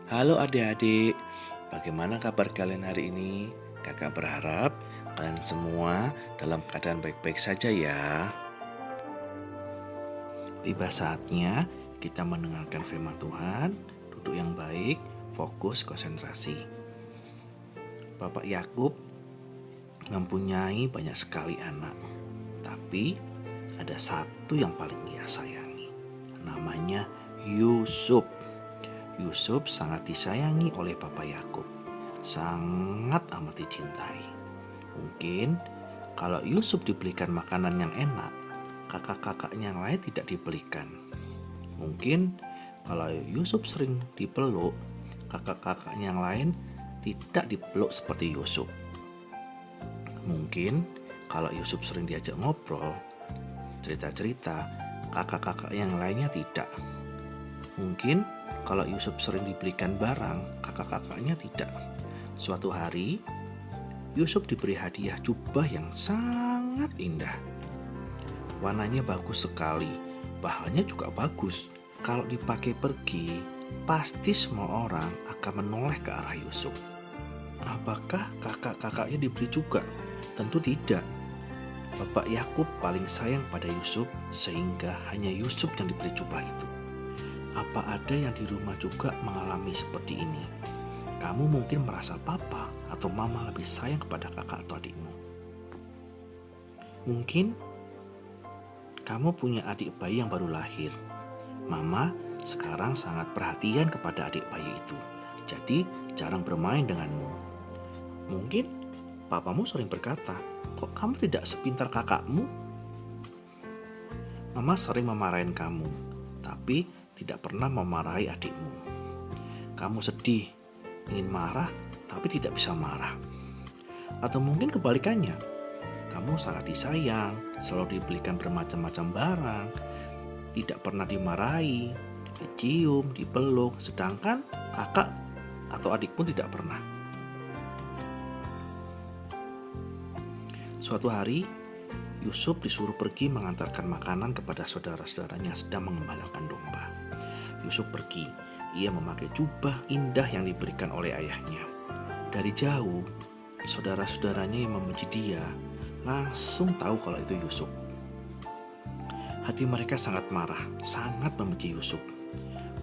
Halo adik-adik, bagaimana kabar kalian hari ini? Kakak berharap kalian semua dalam keadaan baik-baik saja ya. Tiba saatnya kita mendengarkan firman Tuhan, duduk yang baik, fokus konsentrasi. Bapak Yakub mempunyai banyak sekali anak, tapi ada satu yang paling ia sayangi, namanya Yusuf. Yusuf sangat disayangi oleh Bapak Yakub, sangat amat dicintai. Mungkin kalau Yusuf diberikan makanan yang enak, kakak-kakaknya yang lain tidak diberikan. Mungkin kalau Yusuf sering dipeluk, kakak-kakaknya yang lain tidak dipeluk seperti Yusuf. Mungkin kalau Yusuf sering diajak ngobrol, cerita-cerita, kakak-kakak yang lainnya tidak. Mungkin kalau Yusuf sering diberikan barang, kakak-kakaknya tidak. Suatu hari, Yusuf diberi hadiah jubah yang sangat indah. Warnanya bagus sekali, bahannya juga bagus. Kalau dipakai pergi, pasti semua orang akan menoleh ke arah Yusuf. Apakah kakak-kakaknya diberi juga? Tentu tidak. Bapak Yakub paling sayang pada Yusuf, sehingga hanya Yusuf yang diberi jubah itu. Apa ada yang di rumah juga mengalami seperti ini? Kamu mungkin merasa papa atau mama lebih sayang kepada kakak atau adikmu. Mungkin kamu punya adik bayi yang baru lahir. Mama sekarang sangat perhatian kepada adik bayi itu, jadi jarang bermain denganmu. Mungkin papamu sering berkata, "Kok kamu tidak sepintar kakakmu?" Mama sering memarahin kamu, tapi tidak pernah memarahi adikmu. Kamu sedih, ingin marah, tapi tidak bisa marah. Atau mungkin kebalikannya, kamu sangat disayang, selalu dibelikan bermacam-macam barang, tidak pernah dimarahi, dicium, dipeluk, sedangkan kakak atau adik pun tidak pernah. Suatu hari, Yusuf disuruh pergi mengantarkan makanan kepada saudara-saudaranya yang sedang mengembalakan domba. Yusuf pergi, ia memakai jubah indah yang diberikan oleh ayahnya. Dari jauh, saudara-saudaranya yang membenci dia langsung tahu kalau itu Yusuf. Hati mereka sangat marah, sangat membenci Yusuf.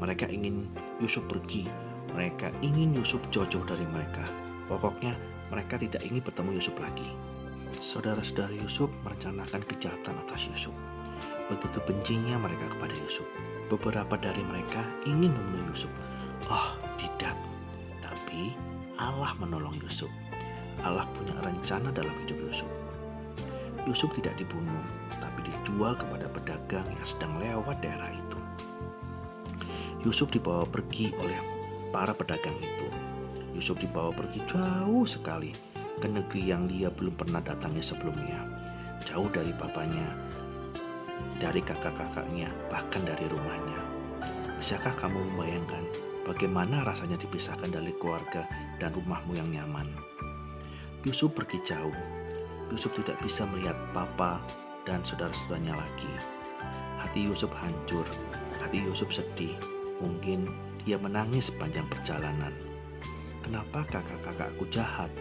Mereka ingin Yusuf pergi, mereka ingin Yusuf jauh-jauh dari mereka. Pokoknya mereka tidak ingin bertemu Yusuf lagi. Saudara-saudara Yusuf merencanakan kejahatan atas Yusuf. Begitu bencinya mereka kepada Yusuf. Beberapa dari mereka ingin membunuh Yusuf. Oh, tidak. Tapi Allah menolong Yusuf. Allah punya rencana dalam hidup Yusuf. Yusuf tidak dibunuh, tapi dijual kepada pedagang yang sedang lewat daerah itu. Yusuf dibawa pergi oleh para pedagang itu. Yusuf dibawa pergi jauh sekali ke negeri yang dia belum pernah datangi sebelumnya. Jauh dari papanya, dari kakak-kakaknya, bahkan dari rumahnya. Bisakah kamu membayangkan bagaimana rasanya dipisahkan dari keluarga dan rumahmu yang nyaman? Yusuf pergi jauh. Yusuf tidak bisa melihat papa dan saudara-saudaranya lagi. Hati Yusuf hancur, hati Yusuf sedih. Mungkin dia menangis sepanjang perjalanan. Kenapa kakak-kakakku jahat?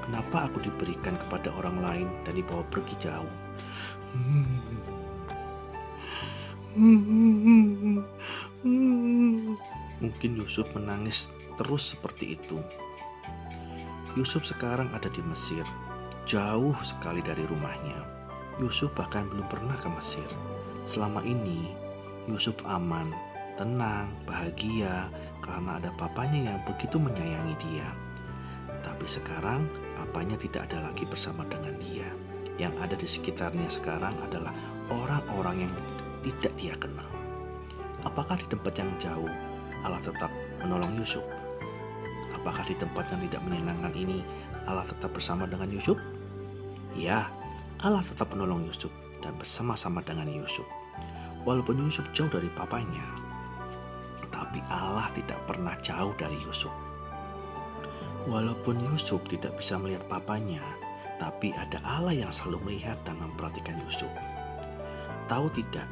Kenapa aku diberikan kepada orang lain dan dibawa pergi jauh? Mungkin Yusuf menangis terus seperti itu. Yusuf sekarang ada di Mesir, jauh sekali dari rumahnya. Yusuf bahkan belum pernah ke Mesir. Selama ini, Yusuf aman, tenang, bahagia karena ada papanya yang begitu menyayangi dia. Tapi sekarang, papanya tidak ada lagi bersama dengan dia. Yang ada di sekitarnya sekarang adalah orang-orang yang tidak dia kenal. Apakah di tempat yang jauh, Allah tetap menolong Yusuf? Apakah di tempat yang tidak menyenangkan ini, Allah tetap bersama dengan Yusuf? Ya, Allah tetap menolong Yusuf dan bersama-sama dengan Yusuf. Walaupun Yusuf jauh dari papanya, tapi Allah tidak pernah jauh dari Yusuf. Walaupun Yusuf tidak bisa melihat papanya, tapi ada Allah yang selalu melihat dan memperhatikan Yusuf. Tahu tidak,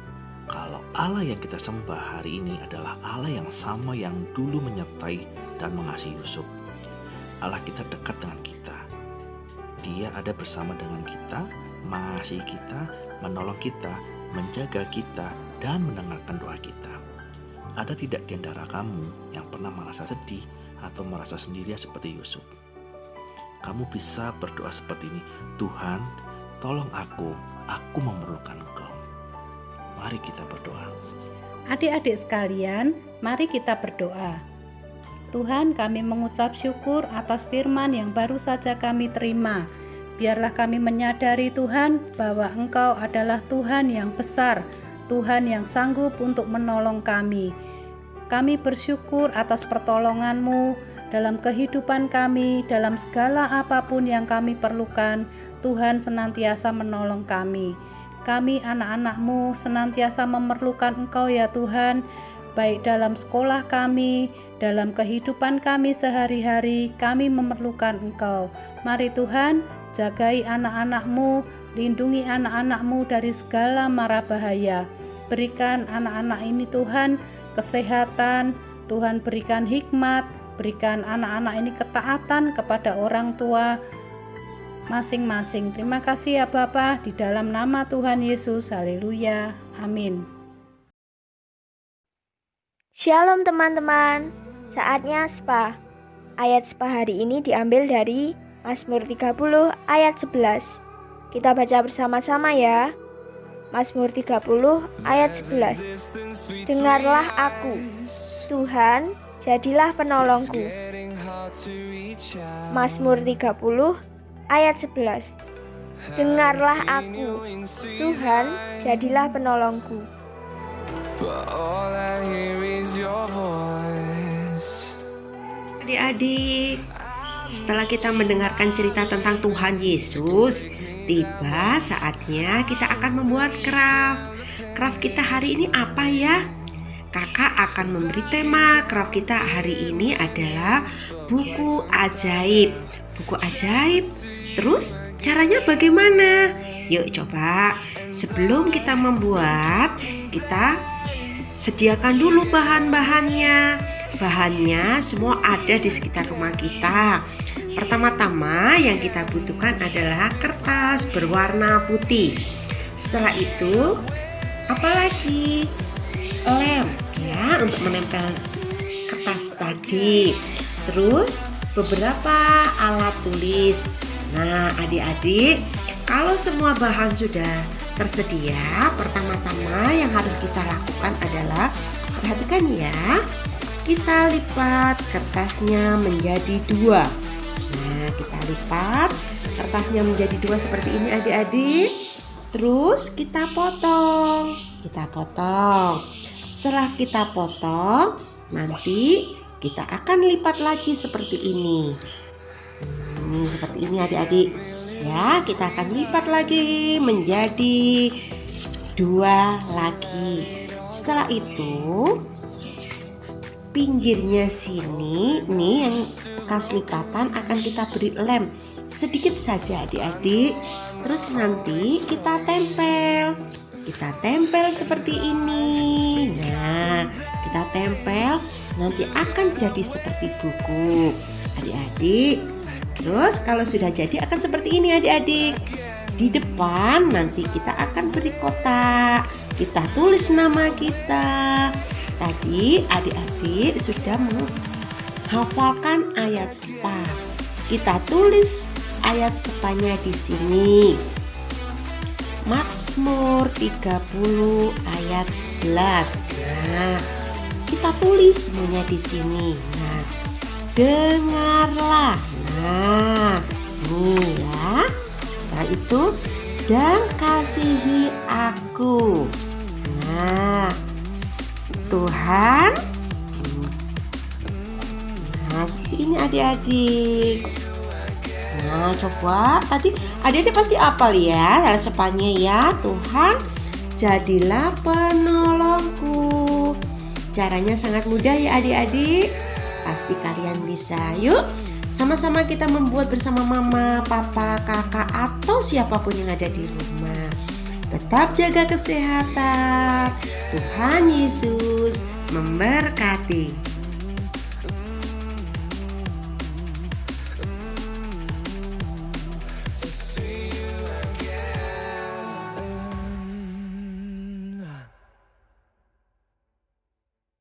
kalau Allah yang kita sembah hari ini adalah Allah yang sama yang dulu menyertai dan mengasihi Yusuf. Allah kita dekat dengan kita. Dia ada bersama dengan kita, mengasihi kita, menolong kita, menjaga kita, dan mendengarkan doa kita. Ada tidak di antara kamu yang pernah merasa sedih atau merasa sendirian seperti Yusuf? Kamu bisa berdoa seperti ini, Tuhan, tolong aku memerlukan Engkau. Mari kita berdoa. Adik-adik sekalian, mari kita berdoa. Tuhan, kami mengucap syukur atas firman yang baru saja kami terima. Biarlah kami menyadari Tuhan bahwa Engkau adalah Tuhan yang besar, Tuhan yang sanggup untuk menolong kami. Kami bersyukur atas pertolongan-Mu dalam kehidupan kami, dalam segala apapun yang kami perlukan. Tuhan senantiasa menolong kami. Kami anak-anak-Mu senantiasa memerlukan Engkau ya Tuhan, baik dalam sekolah kami, dalam kehidupan kami sehari-hari, kami memerlukan Engkau. Mari Tuhan, jagai anak-anak-Mu, lindungi anak-anak-Mu dari segala mara bahaya. Berikan anak-anak ini Tuhan kesehatan, Tuhan berikan hikmat, berikan anak-anak ini ketaatan kepada orang tua masing-masing. Terima kasih ya Bapa, di dalam nama Tuhan Yesus, haleluya, amin. Shalom teman-teman, saatnya spa. Ayat spa hari ini diambil dari Mazmur 30 ayat 11. Kita baca bersama-sama ya. Mazmur 30 ayat 11. Dengarlah aku, Tuhan, jadilah penolongku. Mazmur 30 ayat 11. Dengarlah aku, Tuhan, jadilah penolongku. Adik-adik, setelah kita mendengarkan cerita tentang Tuhan Yesus, tiba saatnya kita akan membuat craft. Craft kita hari ini apa ya? Kakak akan memberi tema craft kita hari ini adalah buku ajaib. Buku ajaib. Terus caranya bagaimana? Yuk coba. Sebelum kita membuat, kita sediakan dulu bahan-bahannya. Bahannya semua ada di sekitar rumah kita. Pertama-tama yang kita butuhkan adalah kertas berwarna putih. Setelah itu, apalagi lem ya untuk menempel kertas tadi. Terus beberapa alat tulis. Nah, adik-adik, kalau semua bahan sudah tersedia, pertama-tama yang harus kita lakukan adalah perhatikan ya. Kita lipat kertasnya menjadi dua. Nah, kita lipat kertasnya menjadi dua seperti ini adik-adik. Terus kita potong. Setelah kita potong, nanti kita akan lipat lagi seperti ini. Ini seperti ini adik-adik. Ya, kita akan lipat lagi menjadi dua lagi. Setelah itu, pinggirnya sini, nih yang bekas lipatan akan kita beri lem sedikit saja adik-adik. Terus nanti kita tempel seperti ini. Nah, kita tempel nanti akan jadi seperti buku adik-adik. Terus kalau sudah jadi akan seperti ini adik-adik. Di depan nanti kita akan beri kotak. Kita tulis nama kita. Tadi adik-adik sudah menghafalkan ayat spa. Kita tulis ayat spanya di sini. Mazmur 30 ayat 11. Nah, kita tulis semuanya di sini. Nah, dengarlah. Nah, ini ya. Setelah itu, dan kasihi aku. Nah, Tuhan. Nah, seperti ini adik-adik. Nah, coba tadi adik-adik pasti hafal ya resepnya ya. Tuhan, jadilah penolongku. Caranya sangat mudah ya adik-adik. Pasti kalian bisa. Yuk, sama-sama kita membuat bersama mama, papa, kakak, atau siapapun yang ada di rumah. Tetap jaga kesehatan. Tuhan Yesus memberkati.